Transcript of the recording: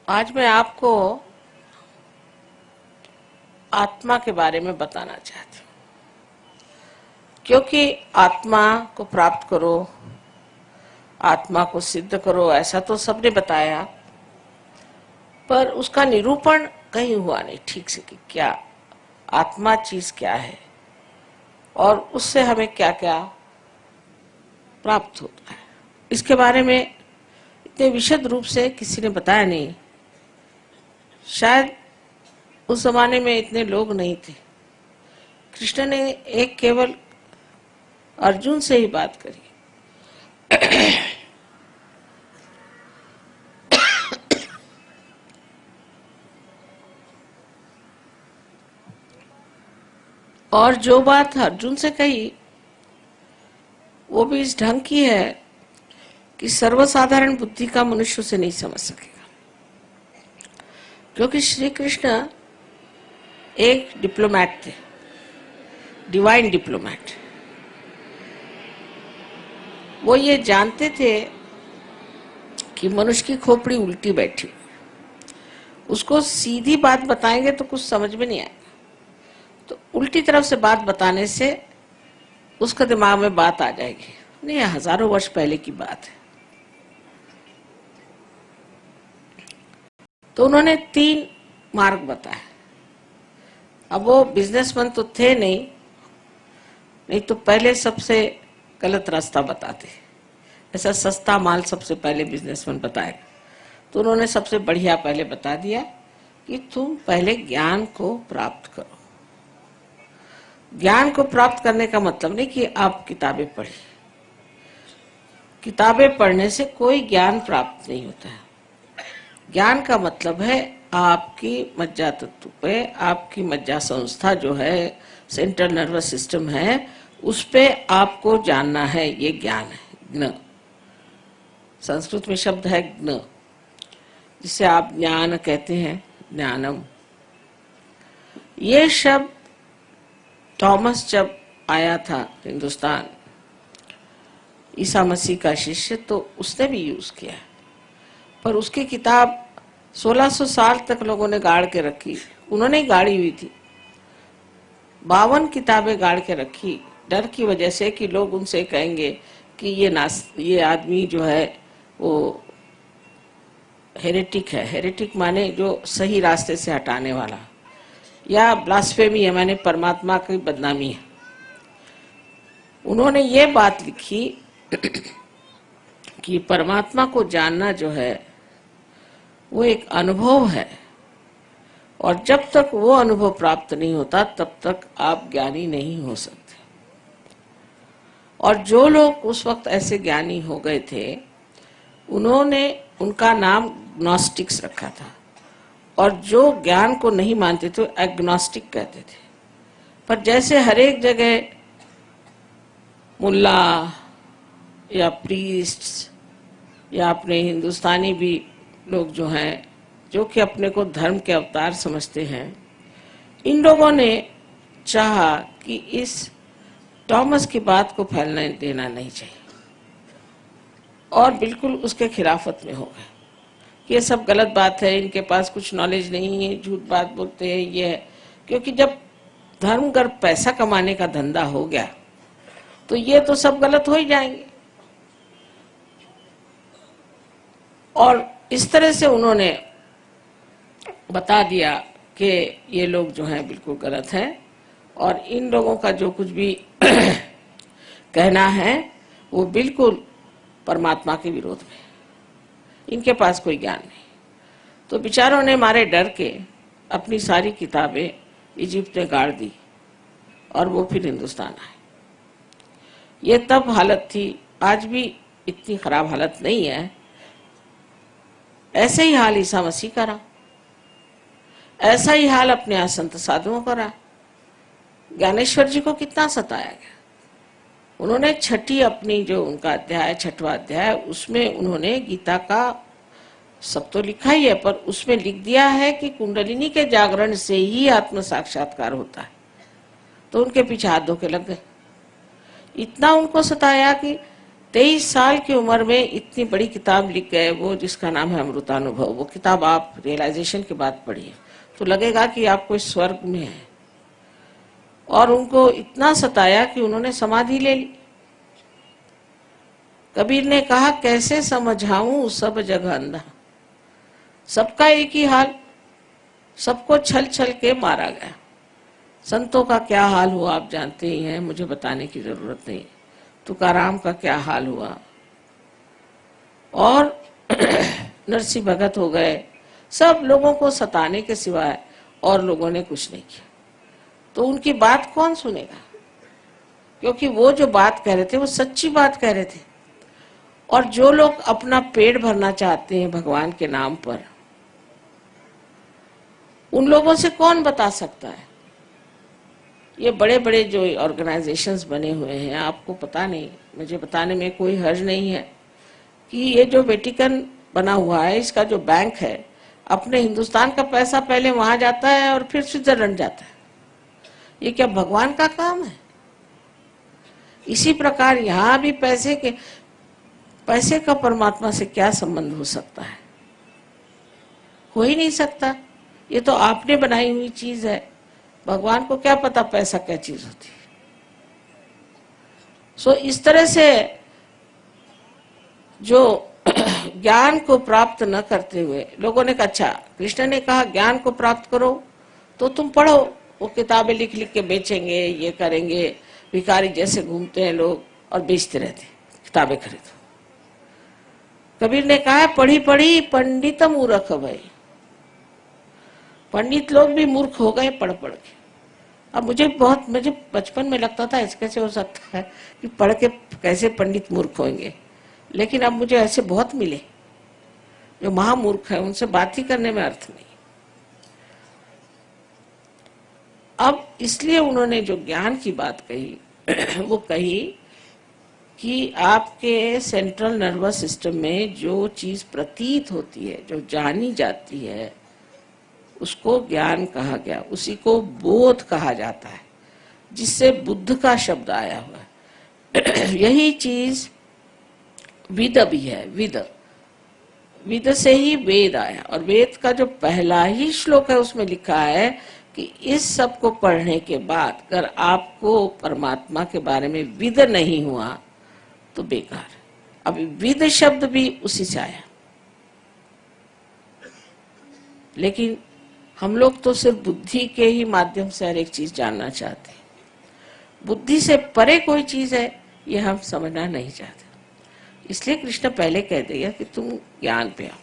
आज मैं आपको आत्मा के बारे में बताना चाहती हूँ, क्योंकि आत्मा को प्राप्त करो, आत्मा को सिद्ध करो, ऐसा तो सबने बताया, पर उसका निरूपण कहीं हुआ नहीं ठीक से कि क्या आत्मा चीज क्या है और उससे हमें क्या क्या प्राप्त होता है। इसके बारे में इतने विशद रूप से किसी ने बताया नहीं। शायद उस जमाने में इतने लोग नहीं थे। कृष्ण ने एक केवल अर्जुन से ही बात करी। और जो बात अर्जुन से कही वो भी इस ढंग की है कि सर्वसाधारण बुद्धि का मनुष्य उसे नहीं समझ सकेगा, क्योंकि श्री कृष्ण एक डिप्लोमैट थे, डिवाइन डिप्लोमैट। वो ये जानते थे कि मनुष्य की खोपड़ी उल्टी बैठी, उसको सीधी बात बताएंगे तो कुछ समझ में नहीं आएगा, तो उल्टी तरफ से बात बताने से उसका दिमाग में बात आ जाएगी। नहीं, हजारों वर्ष पहले की बात है। तो उन्होंने 3 मार्ग बताए। अब वो बिजनेसमैन तो थे नहीं तो पहले सबसे गलत रास्ता बताते। ऐसा सस्ता माल सबसे पहले बिजनेसमैन बताएगा, तो उन्होंने सबसे बढ़िया पहले बता दिया कि तुम पहले ज्ञान को प्राप्त करो। ज्ञान को प्राप्त करने का मतलब नहीं कि आप किताबें पढ़ी। किताबें पढ़ने से कोई ज्ञान प्राप्त नहीं होता है। ज्ञान का मतलब है आपकी मज्जा तत्व पे, आपकी मज्जा संस्था जो है, सेंट्रल नर्वस सिस्टम है, उस पे आपको जानना है। ये ज्ञान है, ज्ञ। संस्कृत में शब्द है ज्ञ, जिसे आप ज्ञान कहते हैं, ज्ञानम। ये शब्द थॉमस जब आया था हिंदुस्तान, ईसा मसीह का शिष्य, तो उसने भी यूज किया, पर उसकी किताब 1600 साल तक लोगों ने गाड़ के रखी। उन्होंने ही गाड़ी हुई थी। 52 किताबें गाड़ के रखी, डर की वजह से कि लोग उनसे कहेंगे कि ये आदमी जो है वो हेरेटिक है। हेरेटिक माने जो सही रास्ते से हटाने वाला, या ब्लास्फेमी है, माने परमात्मा की बदनामी है। उन्होंने ये बात लिखी कि परमात्मा को जानना जो है वो एक अनुभव है, और जब तक वो अनुभव प्राप्त नहीं होता तब तक आप ज्ञानी नहीं हो सकते। और जो लोग उस वक्त ऐसे ज्ञानी हो गए थे, उन्होंने उनका नाम ग्नोस्टिक्स रखा था, और जो ज्ञान को नहीं मानते थे एग्नोस्टिक कहते थे। पर जैसे हर एक जगह मुल्ला या प्रीस्ट या अपने हिंदुस्तानी भी लोग जो हैं, जो कि अपने को धर्म के अवतार समझते हैं, इन लोगों ने चाहा कि इस थॉमस की बात को फैलने देना नहीं चाहिए, और बिल्कुल उसके खिलाफत में हो गए। ये सब गलत बात है, इनके पास कुछ नॉलेज नहीं है, झूठ बात बोलते हैं, ये है। क्योंकि जब धर्म गर्भ पैसा कमाने का धंधा हो गया तो ये तो सब गलत हो ही जाएंगे। और इस तरह से उन्होंने बता दिया कि ये लोग जो हैं बिल्कुल गलत हैं, और इन लोगों का जो कुछ भी कहना है वो बिल्कुल परमात्मा के विरोध में। इनके पास कोई ज्ञान नहीं। तो बेचारों ने मारे डर के अपनी सारी किताबें इजिप्ट में गाड़ दी, और वो फिर हिंदुस्तान आए। ये तब हालत थी, आज भी इतनी खराब हालत नहीं है। ऐसे ही हाल ईसा मसीह का रहा, ऐसा ही हाल अपने यहाँ संत साधुओं का रहा। ज्ञानेश्वर जी को कितना सताया गया। उन्होंने छठी अपनी जो उनका अध्याय, 6वां अध्याय, उसमें उन्होंने गीता का सब तो लिखा ही है, पर उसमें लिख दिया है कि कुंडलिनी के जागरण से ही आत्म साक्षात्कार होता है। तो उनके पीछे हाथ धो के लग गए। इतना उनको सताया कि 23 साल की उम्र में इतनी बड़ी किताब लिख गए वो, जिसका नाम है अमृतानुभव। वो किताब आप रियलाइजेशन के बाद पढ़िए तो लगेगा कि आप कोई स्वर्ग में है। और उनको इतना सताया कि उन्होंने समाधि ले ली। कबीर ने कहा, कैसे समझाऊं सब जगह अंधा, सबका एक ही हाल, सबको छल छल के मारा गया। संतों का क्या हाल हुआ आप जानते ही हैं, मुझे बताने की जरूरत नहीं। तुकाराम का क्या हाल हुआ, और नरसिंह भगत हो गए, सब लोगों को सताने के सिवाय और लोगों ने कुछ नहीं किया। तो उनकी बात कौन सुनेगा, क्योंकि वो जो बात कह रहे थे वो सच्ची बात कह रहे थे। और जो लोग अपना पेट भरना चाहते हैं भगवान के नाम पर, उन लोगों से कौन बता सकता है। ये बड़े बड़े जो ऑर्गेनाइजेशंस बने हुए हैं, आपको पता नहीं, मुझे बताने में कोई हर्ज नहीं है कि ये जो वेटिकन बना हुआ है, इसका जो बैंक है, अपने हिंदुस्तान का पैसा पहले वहां जाता है और फिर स्विट्जरलैंड जाता है। ये क्या भगवान का काम है? इसी प्रकार यहाँ भी पैसे का परमात्मा से क्या संबंध हो सकता है? हो ही नहीं सकता। ये तो आपने बनाई हुई चीज है। भगवान को क्या पता पैसा क्या चीज होती है। सो इस तरह से जो ज्ञान को प्राप्त न करते हुए लोगों ने कहा, अच्छा कृष्ण ने कहा ज्ञान को प्राप्त करो तो तुम पढ़ो। वो किताबें लिख लिख के बेचेंगे, ये करेंगे, भिखारी जैसे घूमते हैं लोग और बेचते रहते, किताबें खरीदो। कबीर ने कहा, पढ़ी पढ़ी पंडित मूर्ख भई। पंडित लोग भी मूर्ख हो गए पढ़ पढ़ के। अब मुझे बचपन में लगता था ऐसे कैसे हो सकता है कि पढ़ के कैसे पंडित मूर्ख होंगे, लेकिन अब मुझे ऐसे बहुत मिले जो महामूर्ख है, उनसे बात ही करने में अर्थ नहीं। अब इसलिए उन्होंने जो ज्ञान की बात कही वो कही कि आपके सेंट्रल नर्वस सिस्टम में जो चीज प्रतीत होती है, जो जानी जाती है, उसको ज्ञान कहा गया। उसी को बोध कहा जाता है, जिससे बुद्ध का शब्द आया हुआ है। यही चीज विद भी है। विद से ही वेद आया, और वेद का जो पहला ही श्लोक है उसमें लिखा है कि इस सब को पढ़ने के बाद अगर आपको परमात्मा के बारे में विद नहीं हुआ तो बेकार। अब विद शब्द भी उसी से आया, लेकिन हम लोग तो सिर्फ बुद्धि के ही माध्यम से हर एक चीज जानना चाहते हैं। बुद्धि से परे कोई चीज है ये हम समझना नहीं चाहते। इसलिए कृष्ण पहले कह दिया कि तुम ज्ञान पे आओ।